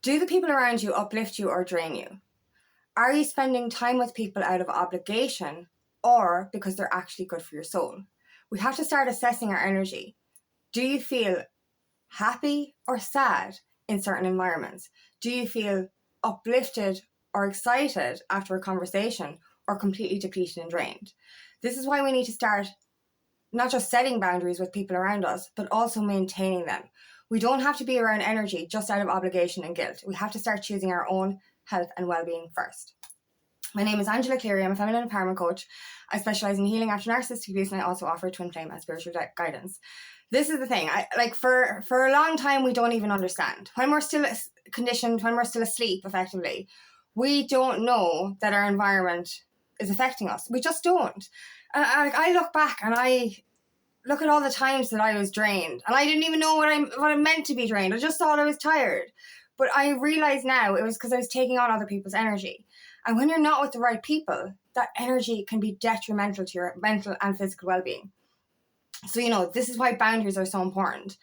Do the people around you uplift you or drain you? Are you spending time with people out of obligation or because they're actually good for your soul? We have to start assessing our energy. Do you feel happy or sad in certain environments? Do you feel uplifted or excited after a conversation, or completely depleted and drained? This is why we need to start not just setting boundaries with people around us, but also maintaining them. We don't have to be around energy just out of obligation and guilt. We have to start choosing our own health and well-being first. My name is Angela Cleary. I'm a feminine empowerment coach. I specialize in healing after narcissistic abuse, and I also offer twin flame and spiritual guidance. This is the thing. For a long time, we don't even understand. When we're still conditioned, when we're still asleep, effectively, we don't know that our environment is affecting us. We just don't. I look back and I look at all the times that I was drained, and I didn't even know what I meant to be drained. I just thought I was tired. But I realize now it was because I was taking on other people's energy. And when you're not with the right people, that energy can be detrimental to your mental and physical well-being. So, this is why boundaries are so important.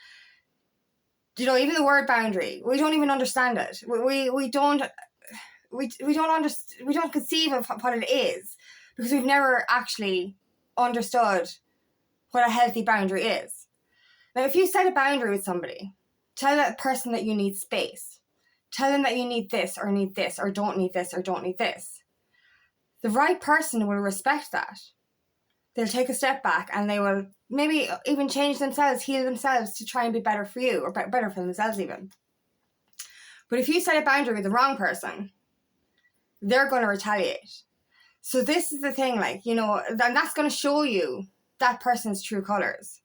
Even the word boundary, we don't even understand it. We don't conceive of what it is, because we've never actually understood what a healthy boundary is. Now, if you set a boundary with somebody, tell that person that you need space. Tell them that you need this, or don't need this, or don't need this. The right person will respect that. They'll take a step back and they will maybe even change themselves, heal themselves to try and be better for you, or better for themselves even. But if you set a boundary with the wrong person, they're going to retaliate. So this is the thing, and that's going to show you that person's true colors.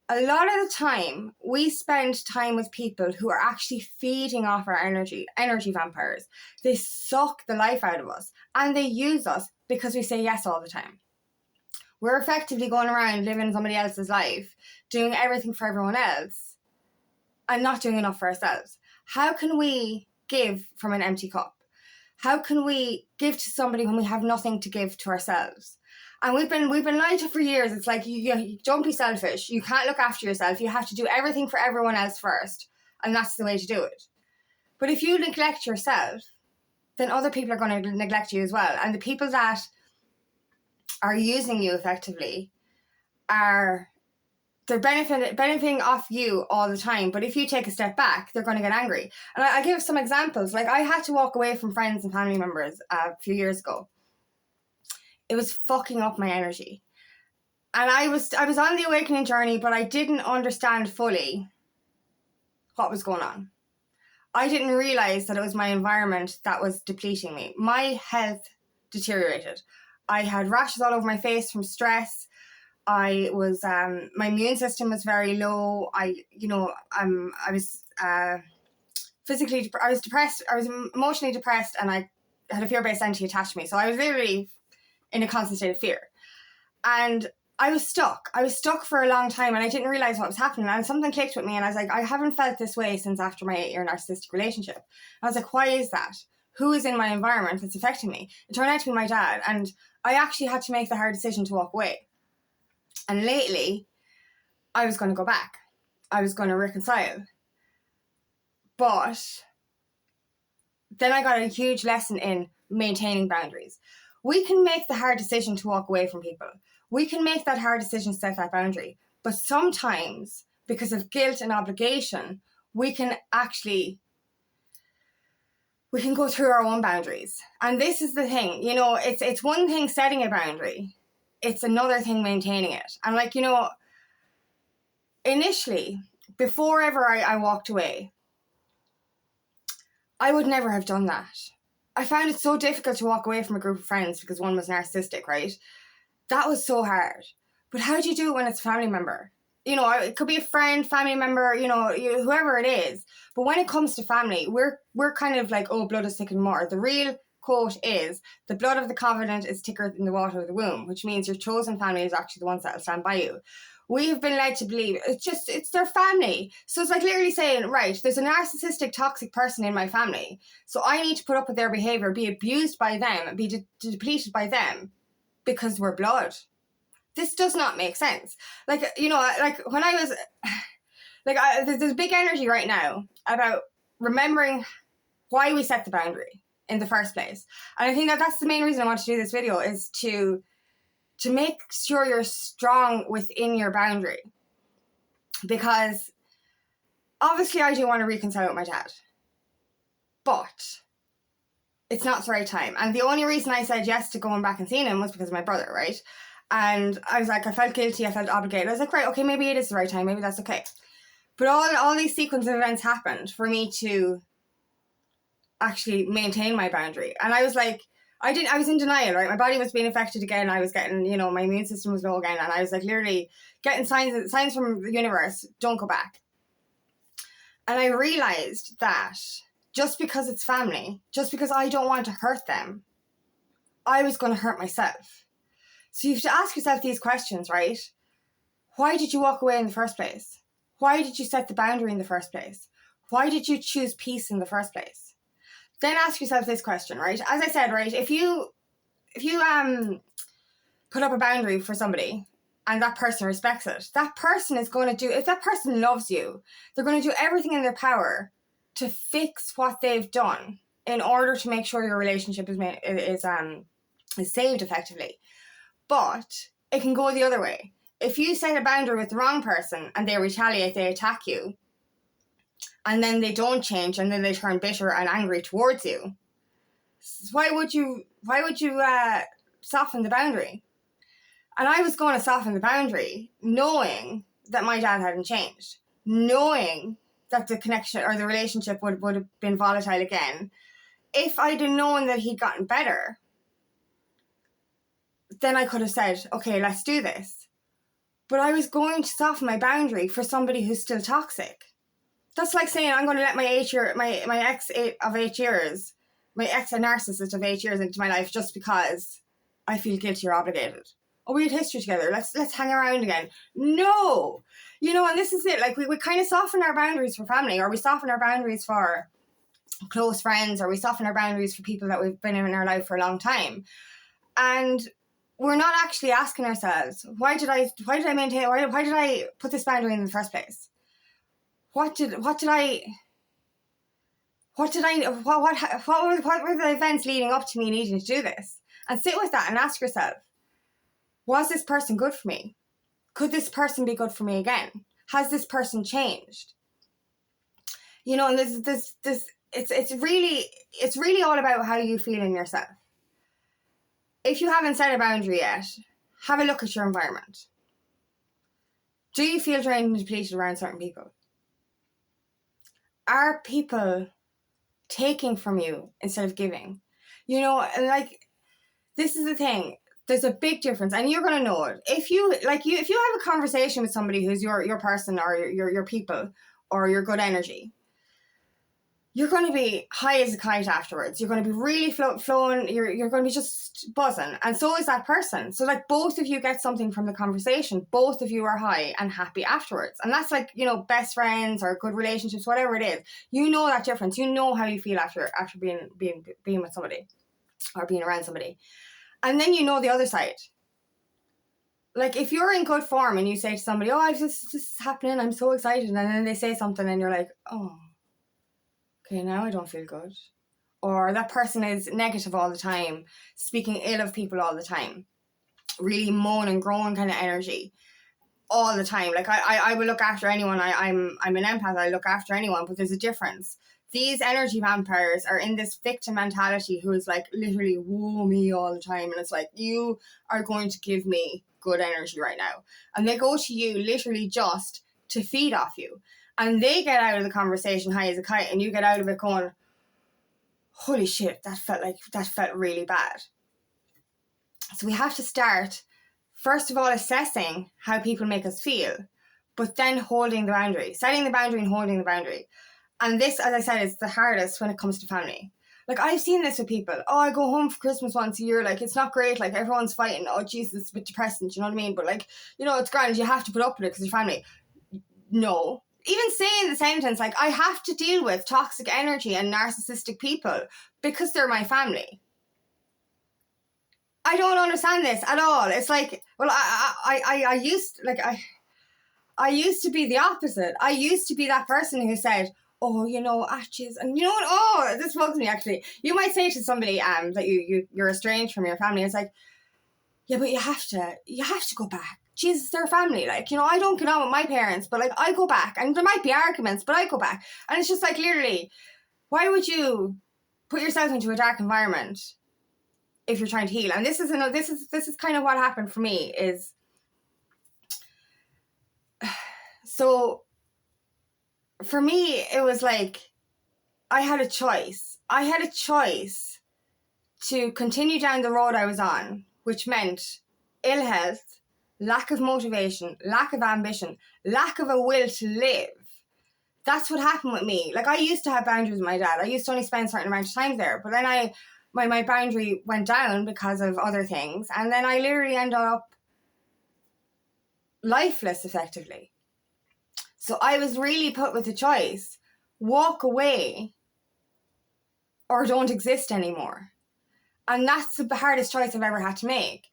A lot of the time, we spend time with people who are actually feeding off our energy vampires. They suck the life out of us, and they use us because we say yes all the time. We're effectively going around living somebody else's life, doing everything for everyone else, and not doing enough for ourselves. How can we give from an empty cup? How can we give to somebody when we have nothing to give to ourselves? And we've been lied to for years. It's like, you don't be selfish. You can't look after yourself. You have to do everything for everyone else first. And that's the way to do it. But if you neglect yourself, then other people are going to neglect you as well. And the people that are using you effectively they're benefiting off you all the time. But if you take a step back, they're going to get angry. And I'll give some examples. I had to walk away from friends and family members a few years ago. It was fucking up my energy. And I was on the awakening journey, but I didn't understand fully what was going on. I didn't realize that it was my environment that was depleting me. My health deteriorated. I had rashes all over my face from stress. I was, my immune system was very low. I was physically, I was depressed. I was emotionally depressed, and I had a fear-based entity attached to me. So I was literally in a constant state of fear. And I was stuck. I was stuck for a long time, and I didn't realize what was happening. And something clicked with me, and I was like, I haven't felt this way since after my 8-year narcissistic relationship. I was like, why is that? Who is in my environment that's affecting me? It turned out to be my dad, and I actually had to make the hard decision to walk away. And lately, I was going to go back. I was going to reconcile. But then I got a huge lesson in maintaining boundaries. We can make the hard decision to walk away from people. We can make that hard decision to set that boundary. But sometimes, because of guilt and obligation, we can go through our own boundaries. And this is the thing, it's one thing setting a boundary. It's another thing maintaining it. And initially, before ever I walked away, I would never have done that. I found it so difficult to walk away from a group of friends because one was narcissistic, right? That was so hard. But how do you do it when it's a family member? It could be a friend, family member, whoever it is. But when it comes to family, we're kind of like, oh, blood is thicker than water. The real quote is, the blood of the covenant is thicker than the water of the womb, which means your chosen family is actually the ones that will stand by you. We have been led to believe it's their family. So it's like literally saying, right, there's a narcissistic, toxic person in my family. So I need to put up with their behavior, be abused by them, be depleted by them because we're blood. This does not make sense. When I was, there's a big energy right now about remembering why we set the boundary in the first place. And I think that that's the main reason I want to do this video, is to make sure you're strong within your boundary. Because obviously I do want to reconcile with my dad, but it's not the right time. And the only reason I said yes to going back and seeing him was because of my brother, right? And I was like, I felt guilty, I felt obligated. I was like, right, okay, maybe it is the right time, maybe that's okay. But all these sequence of events happened for me to actually maintain my boundary. And I was like, I was in denial, right? My body was being affected again. I was getting, my immune system was low again. And I was like literally getting signs from the universe, don't go back. And I realized that just because it's family, just because I don't want to hurt them, I was going to hurt myself. So you have to ask yourself these questions, right? Why did you walk away in the first place? Why did you set the boundary in the first place? Why did you choose peace in the first place? Then ask yourself this question, right? As I said, right, if you put up a boundary for somebody and that person respects it, that person is going to do, if that person loves you, they're going to do everything in their power to fix what they've done in order to make sure your relationship is saved effectively. But it can go the other way. If you set a boundary with the wrong person and they retaliate, they attack you, and then they don't change, and then they turn bitter and angry towards you, why would you soften the boundary? And I was going to soften the boundary knowing that my dad hadn't changed, knowing that the connection or the relationship would have been volatile again. If I'd have known that he'd gotten better, then I could have said, okay, let's do this. But I was going to soften my boundary for somebody who's still toxic. That's like saying I'm going to let my ex of 8 years, my ex a narcissist of 8 years into my life just because I feel guilty or obligated. Oh, we had history together. Let's hang around again. No, and this is it. Like we kind of soften our boundaries for family, or we soften our boundaries for close friends, or we soften our boundaries for people that we've been in our life for a long time, and we're not actually asking ourselves, why did I put this boundary in the first place? What were the events leading up to me needing to do this? And sit with that and ask yourself, was this person good for me? Could this person be good for me again? Has this person changed? And it's really all about how you feel in yourself. If you haven't set a boundary yet, have a look at your environment. Do you feel drained and depleted around certain people? Are people taking from you instead of giving? This is the thing. There's a big difference, and you're going to know it. If you have a conversation with somebody who's your person or your people or your good energy, you're going to be high as a kite afterwards. You're going to be really flowing. You're going to be just buzzing. And so is that person. So both of you get something from the conversation. Both of you are high and happy afterwards. And that's best friends or good relationships, whatever it is. You know that difference. You know how you feel after being with somebody or being around somebody. And then you know the other side. If you're in good form and you say to somebody, oh, this is happening, I'm so excited. And then they say something and you're like, oh, okay, now I don't feel good. Or that person is negative all the time, speaking ill of people all the time, really moan and groan kind of energy all the time. I will look after anyone. I'm an empath. I look after anyone, but there's a difference. These energy vampires are in this victim mentality who is literally woo me all the time. And it's you are going to give me good energy right now. And they go to you literally just to feed off you. And they get out of the conversation high as a kite, and you get out of it going, holy shit, that felt really bad. So we have to start, first of all, assessing how people make us feel, but then holding the boundary, setting the boundary and holding the boundary. And this, as I said, is the hardest when it comes to family. I've seen this with people. Oh, I go home for Christmas once a year. It's not great. Everyone's fighting. Oh, Jesus, it's a bit depressing. Do you know what I mean? But it's grand. You have to put up with it because your family. No. Even saying the sentence, I have to deal with toxic energy and narcissistic people because they're my family. I don't understand this at all. It's I used to be the opposite. I used to be that person who said, oh, accuse. And you know what? Oh, this bugs me, actually. You might say to somebody that you're estranged from your family. It's like, yeah, but you have to go back. Jesus, they're family. Like, I don't get on with my parents, but like, I go back. And there might be arguments, but I go back. And it's just like, literally, why would you put yourself into a dark environment if you're trying to heal? And this is kind of what happened for me is, so for me, it was like, I had a choice. I had a choice to continue down the road I was on, which meant ill health, lack of motivation, lack of ambition, lack of a will to live. That's what happened with me. Like, I used to have boundaries with my dad. I used to only spend a certain amount of time there. But then my boundary went down because of other things. And then I literally ended up lifeless, effectively. So I was really put with a choice. Walk away or don't exist anymore. And that's the hardest choice I've ever had to make.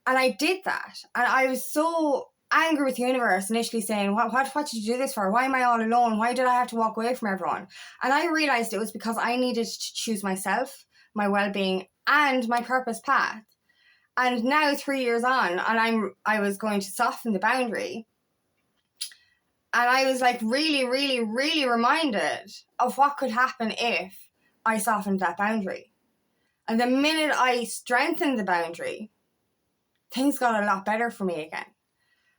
And I did that. And I was so angry with the universe initially, saying, what did you do this for? Why am I all alone? Why did I have to walk away from everyone? And I realized it was because I needed to choose myself, my well-being, and my purpose path. And now 3 years on, and I was going to soften the boundary. And I was like really, really, really reminded of what could happen if I softened that boundary. And the minute I strengthened the boundary, things got a lot better for me again.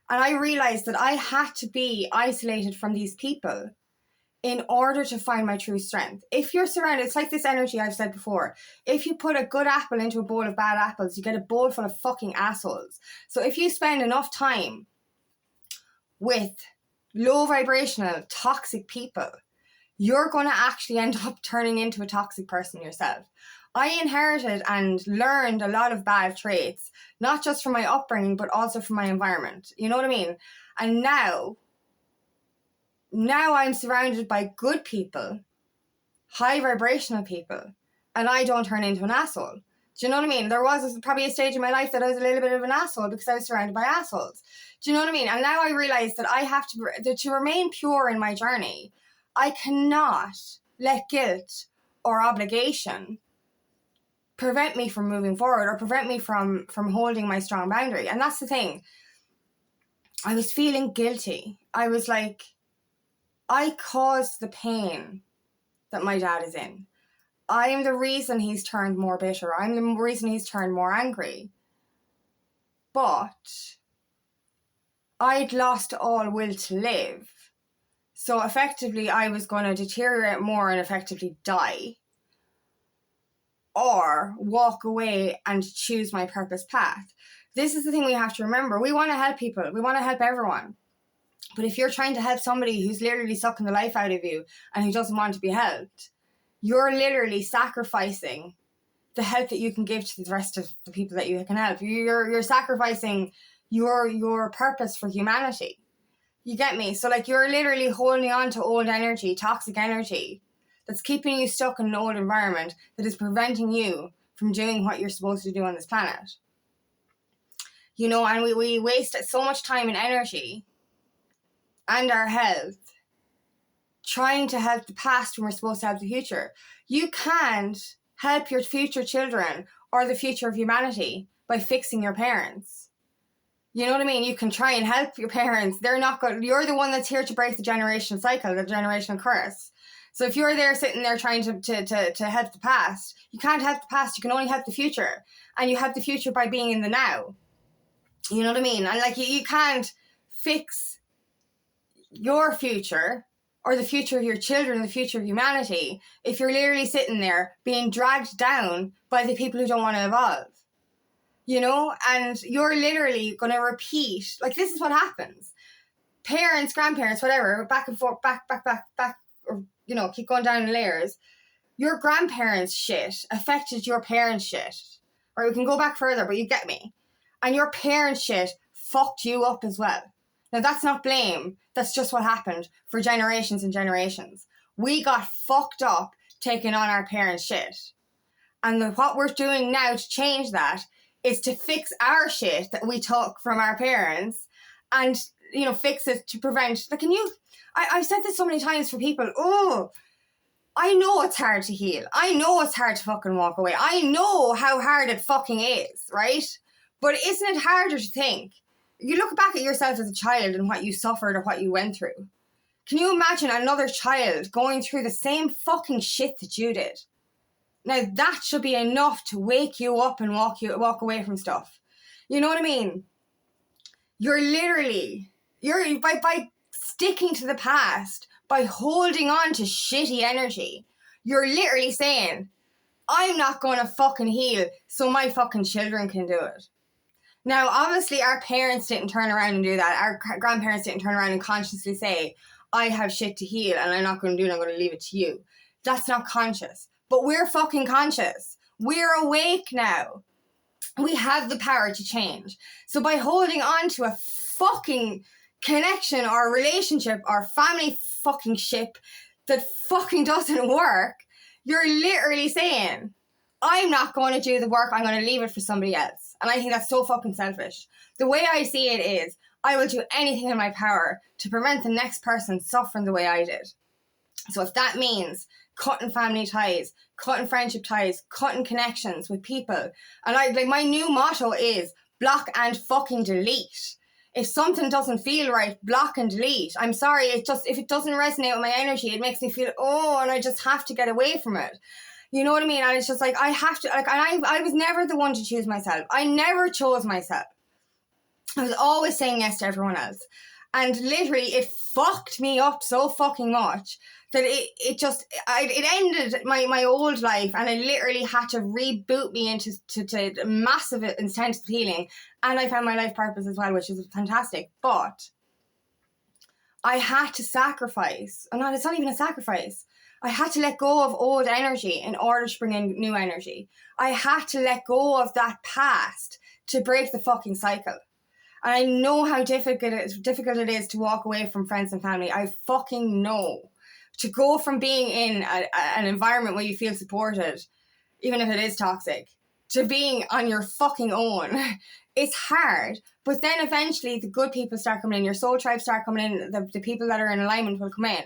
And I realized that I had to be isolated from these people in order to find my true strength. If you're surrounded, it's like this energy I've said before. If you put a good apple into a bowl of bad apples, you get a bowl full of fucking assholes. So if you spend enough time with low vibrational, toxic people, you're going to actually end up turning into a toxic person yourself. I inherited and learned a lot of bad traits, not just from my upbringing, but also from my environment. You know what I mean? And now I'm surrounded by good people, high vibrational people, and I don't turn into an asshole. Do you know what I mean? There was probably a stage in my life that I was a little bit of an asshole because I was surrounded by assholes. Do you know what I mean? And now I realize that I have to remain pure in my journey. I cannot let guilt or obligation prevent me from moving forward or prevent me from holding my strong boundary. And that's the thing. I was feeling guilty. I was like, I caused the pain that my dad is in. I am the reason he's turned more bitter. I'm the reason he's turned more angry. But I'd lost all will to live. So effectively, I was going to deteriorate more and effectively die. Or walk away and choose my purpose path. This is the thing we have to remember. We want to help people. We want to help everyone. But if you're trying to help somebody who's literally sucking the life out of you and who doesn't want to be helped, you're literally sacrificing the help that you can give to the rest of the people that you can help. You're sacrificing your purpose for humanity. You get me? So like, you're literally holding on to old energy, toxic energy, that's keeping you stuck in an old environment that is preventing you from doing what you're supposed to do on this planet. And we waste so much time and energy and our health trying to help the past when we're supposed to help the future. You can't help your future children or the future of humanity by fixing your parents. You know what I mean? You can try and help your parents. They're not good. You're the one that's here to break the generational cycle, the generational curse. So if you're there sitting there trying to help the past, you can't help the past. You can only help the future. And you help the future by being in the now. You know what I mean? And like, you can't fix your future or the future of your children, the future of humanity, if you're literally sitting there being dragged down by the people who don't want to evolve. And you're literally going to repeat, like, this is what happens. Parents, grandparents, whatever, back and forth, back, or, keep going down in layers. Your grandparents' shit affected your parents' shit. Or we can go back further, but you get me. And your parents' shit fucked you up as well. Now, that's not blame. That's just what happened for generations and generations. We got fucked up taking on our parents' shit. And what we're doing now to change that is to fix our shit that we took from our parents and fixes to prevent. Like, I've said this so many times for people. Oh, I know it's hard to heal. I know it's hard to fucking walk away. I know how hard it fucking is, right? But isn't it harder to think? You look back at yourself as a child and what you suffered or what you went through. Can you imagine another child going through the same fucking shit that you did? Now that should be enough to wake you up and walk away from stuff. You know what I mean? You're by sticking to the past, by holding on to shitty energy, you're literally saying, I'm not going to fucking heal so my fucking children can do it. Now, obviously, our parents didn't turn around and do that. Our grandparents didn't turn around and consciously say, I have shit to heal and I'm not going to do it, I'm going to leave it to you. That's not conscious. But we're fucking conscious. We're awake now. We have the power to change. So by holding on to a fucking connection or relationship or family fucking ship that fucking doesn't work, you're literally saying, I'm not going to do the work, I'm going to leave it for somebody else. And I think that's so fucking selfish. The way I see it is, I will do anything in my power to prevent the next person suffering the way I did. So if that means cutting family ties, cutting friendship ties, cutting connections with people, and my new motto is block and fucking delete. If something doesn't feel right, block and delete. I'm sorry, if it doesn't resonate with my energy, it makes me feel, and I just have to get away from it. You know what I mean? And it's just like, I have to, I was never the one to choose myself. I never chose myself. I was always saying yes to everyone else. And literally, it fucked me up so fucking much that it ended my old life, and it literally had to reboot me into massive intensive healing. And I found my life purpose as well, which is fantastic. But I had to sacrifice. It's not even a sacrifice. I had to let go of old energy in order to bring in new energy. I had to let go of that past to break the fucking cycle. And I know how difficult it is to walk away from friends and family. I fucking know. To go from being in an environment where you feel supported, even if it is toxic, to being on your fucking own, it's hard. But then eventually the good people start coming in, your soul tribe start coming in, the people that are in alignment will come in.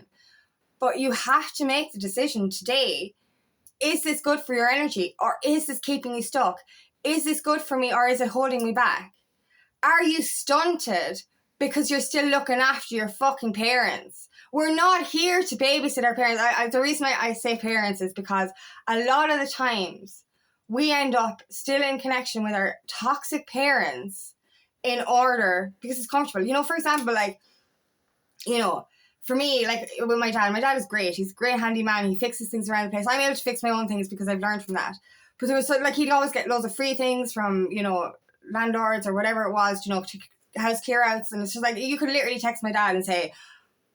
But you have to make the decision today, is this good for your energy, or is this keeping you stuck? Is this good for me, or is it holding me back? Are you stunted because you're still looking after your fucking parents? We're not here to babysit our parents. The reason I say parents is because a lot of the times we end up still in connection with our toxic parents because it's comfortable. For example, for me, with my dad is great. He's a great handyman. He fixes things around the place. I'm able to fix my own things because I've learned from that. But there was he'd always get loads of free things from, landlords or whatever it was, to house clear outs. And it's just you could literally text my dad and say,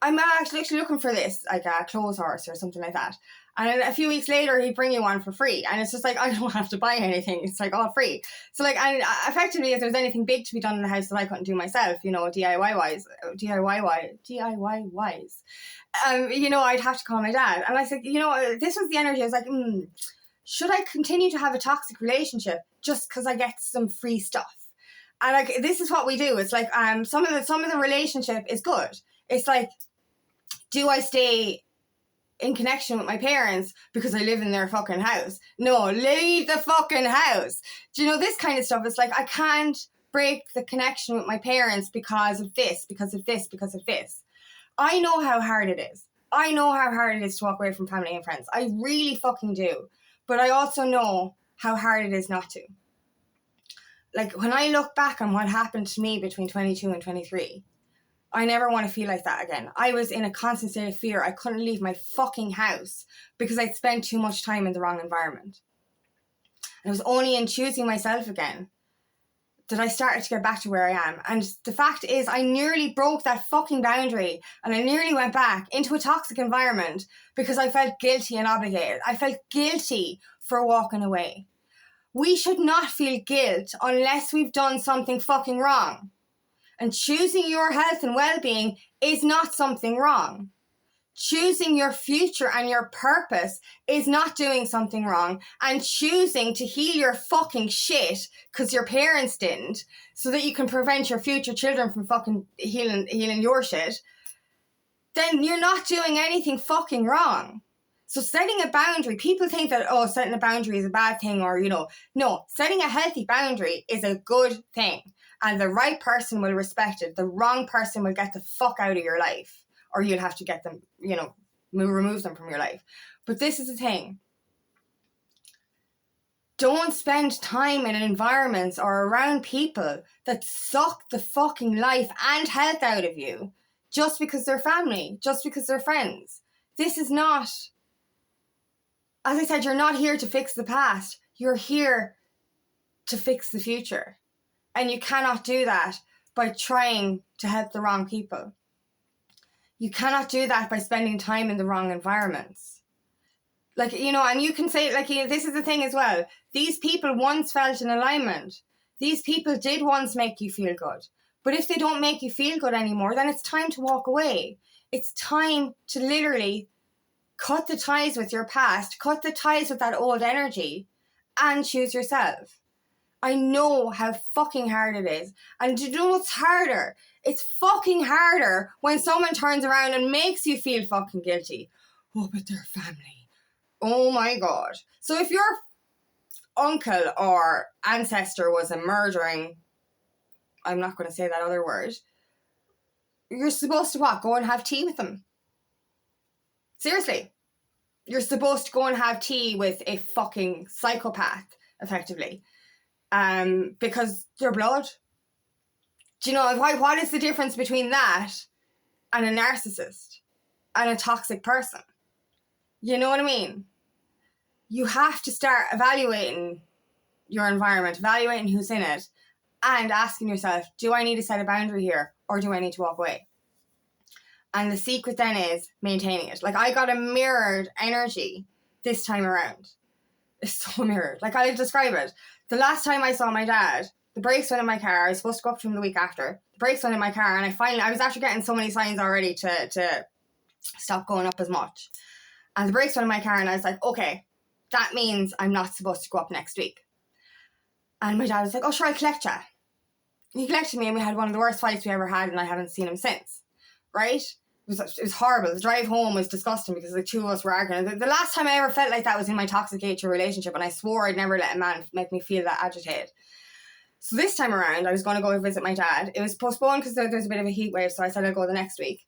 I'm actually looking for this, like a clothes horse or something like that. And a few weeks later, he'd bring you one for free. And it's just I don't have to buy anything. It's all free. So and effectively, if there's anything big to be done in the house that I couldn't do myself, DIY wise, I'd have to call my dad. And I said, this was the energy. I was like, should I continue to have a toxic relationship just because I get some free stuff? And this is what we do. It's some of the relationship is good. It's do I stay in connection with my parents because I live in their fucking house? No, leave the fucking house. Do you know this kind of stuff? It's I can't break the connection with my parents because of this, because of this, because of this. I know how hard it is. I know how hard it is to walk away from family and friends. I really fucking do. But I also know how hard it is not to. When I look back on what happened to me between 22 and 23, I never want to feel like that again. I was in a constant state of fear. I couldn't leave my fucking house because I'd spent too much time in the wrong environment. And it was only in choosing myself again that I started to get back to where I am. And the fact is, I nearly broke that fucking boundary and I nearly went back into a toxic environment because I felt guilty and obligated. I felt guilty for walking away. We should not feel guilt unless we've done something fucking wrong. And choosing your health and well-being is not something wrong. Choosing your future and your purpose is not doing something wrong, and choosing to heal your fucking shit because your parents didn't, so that you can prevent your future children from fucking healing your shit, then you're not doing anything fucking wrong. So setting a boundary, people think that, oh, setting a boundary is a bad thing, or, no, setting a healthy boundary is a good thing. And the right person will respect it. The wrong person will get the fuck out of your life, or you'll have to get them, remove them from your life. But this is the thing. Don't spend time in environments or around people that suck the fucking life and health out of you just because they're family, just because they're friends. This is not, as I said, you're not here to fix the past. You're here to fix the future. And you cannot do that by trying to help the wrong people. You cannot do that by spending time in the wrong environments. And you can say, this is the thing as well. These people once felt in alignment. These people did once make you feel good. But if they don't make you feel good anymore, then it's time to walk away. It's time to literally cut the ties with your past, cut the ties with that old energy, and choose yourself. I know how fucking hard it is. And do you know what's harder? It's fucking harder when someone turns around and makes you feel fucking guilty. Oh, but they're family. Oh my God. So if your uncle or ancestor was a murdering, I'm not going to say that other word, you're supposed to what? Go and have tea with them. Seriously. You're supposed to go and have tea with a fucking psychopath, effectively. Because they're blood. Do you know what is the difference between that and a narcissist and a toxic person? You know what I mean? You have to start evaluating your environment, evaluating who's in it, and asking yourself, do I need to set a boundary here, or do I need to walk away? And the secret then is maintaining it. I got a mirrored energy this time around. It's so mirrored. I'll describe it. The last time I saw my dad, the brakes went in my car. I was supposed to go up to him the week after. The brakes went in my car, and I was after getting so many signs already to stop going up as much. And the brakes went in my car, and I was like, okay, that means I'm not supposed to go up next week. And my dad was like, oh, sure, I'll collect you. He collected me, and we had one of the worst fights we ever had, and I haven't seen him since. Right? It was horrible. The drive home was disgusting because the two of us were arguing. The last time I ever felt like that was in my toxic nature relationship, and I swore I'd never let a man make me feel that agitated. So this time around, I was going to go visit my dad. It was postponed because there was a bit of a heat wave, so I said I'd go the next week.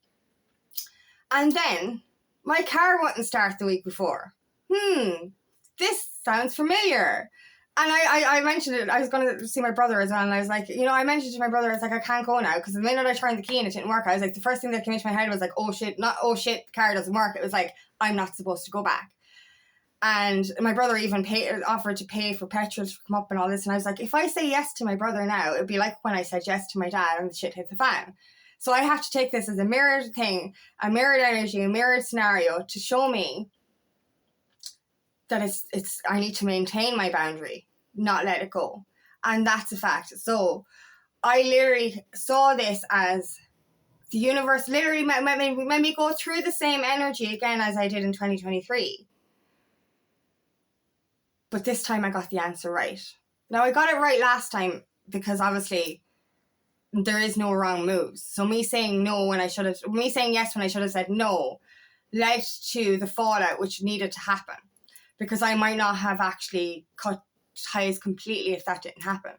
And then my car wouldn't start the week before. This sounds familiar. And I mentioned it. I was going to see my brother as well, and I was like, I mentioned to my brother, I was like, I can't go now, because the minute I turned the key and it didn't work, I was like, the first thing that came into my head was like, oh shit, the car doesn't work. It was like, I'm not supposed to go back. And my brother even offered to pay for petrol to come up and all this, and I was like, if I say yes to my brother now, it'd be like when I said yes to my dad and the shit hit the fan. So I have to take this as a mirrored thing, a mirrored energy, a mirrored scenario to show me that I need to maintain my boundary, not let it go. And that's a fact. So I literally saw this as the universe literally made me go through the same energy again as I did in 2023. But this time I got the answer right. Now, I got it right last time because obviously there is no wrong moves. So me saying yes when I should have said no led to the fallout which needed to happen, because I might not have actually cut ties completely if that didn't happen.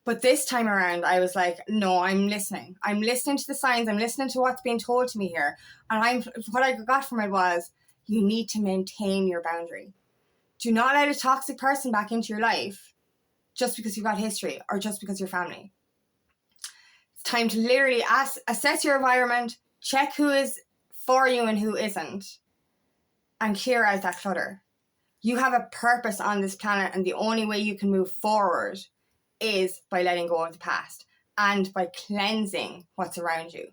But this time around, I was like, no, I'm listening. I'm listening to the signs. I'm listening to what's being told to me here. And what I got from it was, you need to maintain your boundary. Do not let a toxic person back into your life just because you've got history or just because you're family. It's time to literally assess your environment, check who is for you and who isn't, and clear out that clutter. You have a purpose on this planet, and the only way you can move forward is by letting go of the past and by cleansing what's around you.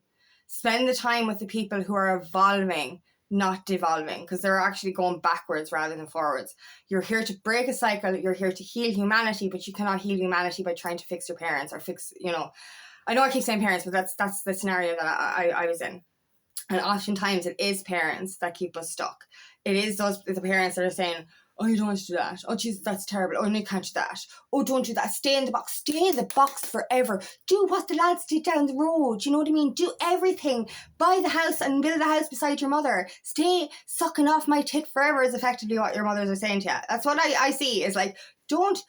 Spend the time with the people who are evolving, not devolving, because they're actually going backwards rather than forwards. You're here to break a cycle. You're here to heal humanity, but you cannot heal humanity by trying to fix your parents or fix, I know I keep saying parents, but that's the scenario that I was in. And oftentimes it is parents that keep us stuck. It is the parents that are saying, oh, you don't want to do that. Oh, Jesus, that's terrible. Oh, no, you can't do that. Oh, don't do that. Stay in the box. Stay in the box forever. Do what the lads did down the road. You know what I mean? Do everything. Buy the house and build the house beside your mother. Stay sucking off my tit forever is effectively what your mothers are saying to you. That's what I see is like, don't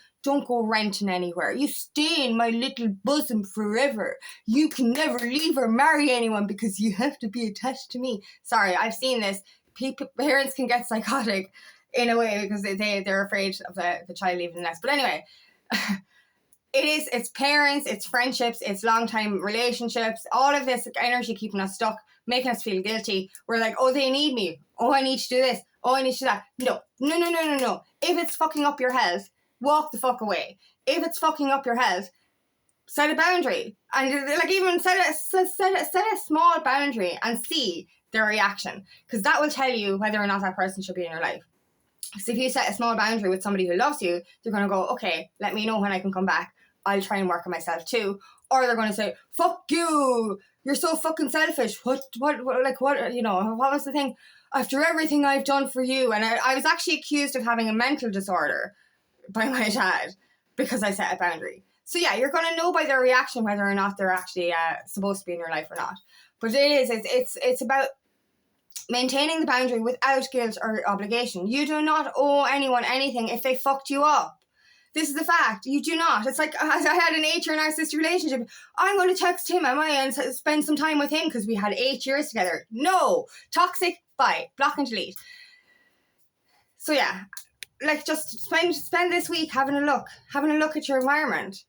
go renting anywhere. You stay in my little bosom forever. You can never leave or marry anyone because you have to be attached to me. Sorry, I've seen this. Parents can get psychotic in a way because they're afraid of the child leaving the nest. But anyway, it's parents, it's friendships, it's long-time relationships, all of this energy keeping us stuck, making us feel guilty. We're like, oh, they need me. Oh, I need to do this. Oh, I need to do that. No. If it's fucking up your health, walk the fuck away. If it's fucking up your health, set a boundary. And like even set a small boundary and see their reaction. Because that will tell you whether or not that person should be in your life. So if you set a small boundary with somebody who loves you, they're going to go, okay, let me know when I can come back. I'll try and work on myself too. Or they're going to say, fuck you. You're so fucking selfish. What, you know, what was the thing? After everything I've done for you. And I was actually accused of having a mental disorder by my dad because I set a boundary. So yeah, you're going to know by their reaction whether or not they're actually supposed to be in your life or not. But it's about maintaining the boundary without guilt or obligation. You do not owe anyone anything if they fucked you up. This is the fact. You do not. It's like I had an 8-year narcissistic relationship. I'm going to text him, am I, and spend some time with him because we had 8 years together. No. Toxic, bye. Block and delete. So yeah, like just spend this week having a look at your environment.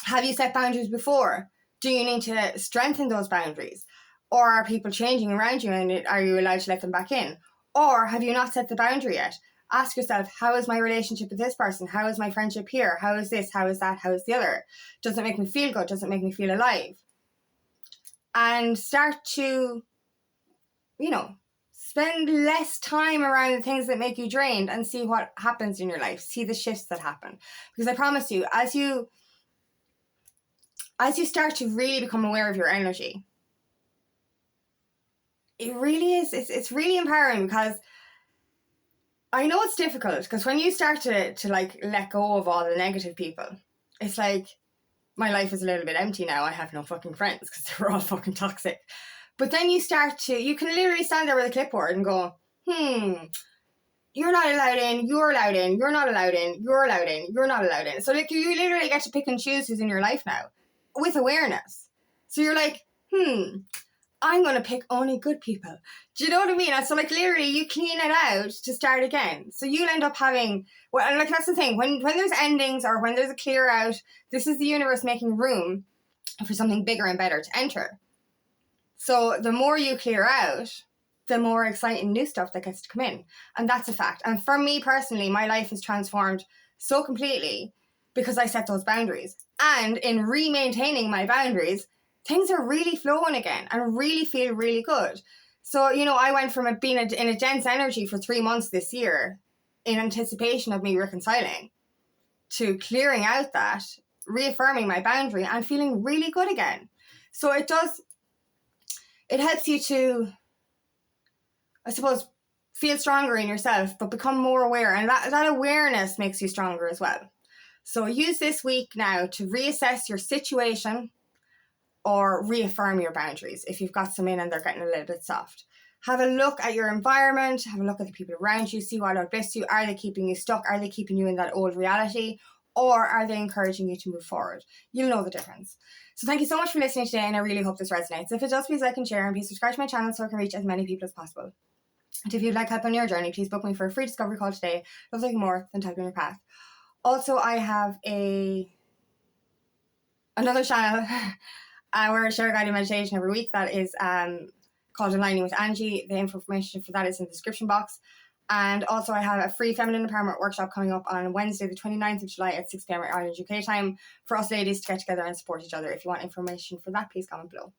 Have you set boundaries before? Do you need to strengthen those boundaries? Or are people changing around you and are you allowed to let them back in? Or have you not set the boundary yet? Ask yourself, how is my relationship with this person? How is my friendship here? How is this? How is that? How is the other? Does it make me feel good? Does it make me feel alive? And start to, you know, spend less time around the things that make you drained and see what happens in your life. See the shifts that happen. Because I promise you, as you start to really become aware of your energy, it really is, it's really empowering because I know it's difficult because when you start to like let go of all the negative people, it's like my life is a little bit empty now. I have no fucking friends because they're all fucking toxic. But then you can literally stand there with a clipboard and go, you're not allowed in, you're allowed in, you're not allowed in, you're allowed in, you're not allowed in. So like you literally get to pick and choose who's in your life now with awareness. So you're like, I'm going to pick only good people. Do you know what I mean? And so like literally you clean it out to start again. So you'll end up having, well, and like that's the thing, when there's endings or when there's a clear out, this is the universe making room for something bigger and better to enter. So the more you clear out, the more exciting new stuff that gets to come in. And that's a fact. And for me personally, my life has transformed so completely because I set those boundaries. And in re-maintaining my boundaries, things are really flowing again and really feel really good. So, you know, I went from being in a dense energy for 3 months this year in anticipation of me reconciling to clearing out that, reaffirming my boundary and feeling really good again. So it helps you to, I suppose, feel stronger in yourself, but become more aware. And that awareness makes you stronger as well. So use this week now to reassess your situation or reaffirm your boundaries if you've got some in and they're getting a little bit soft. Have a look at your environment, have a look at the people around you, see what outbliss you. Are they keeping you stuck? Are they keeping you in that old reality? Or are they encouraging you to move forward? You'll know the difference. So thank you so much for listening today, and I really hope this resonates. If it does, please like and share, and please subscribe to my channel so I can reach as many people as possible. And if you'd like help on your journey, please book me for a free discovery call today. Love nothing more than typing your path. Also, I have another channel where I share a guided meditation every week that is called Aligning with Angie. The information for that is in the description box. And also I have a free feminine empowerment workshop coming up on Wednesday the 29th of July at 6 p.m. Ireland UK time for us ladies to get together and support each other. If you want information for that, please comment below.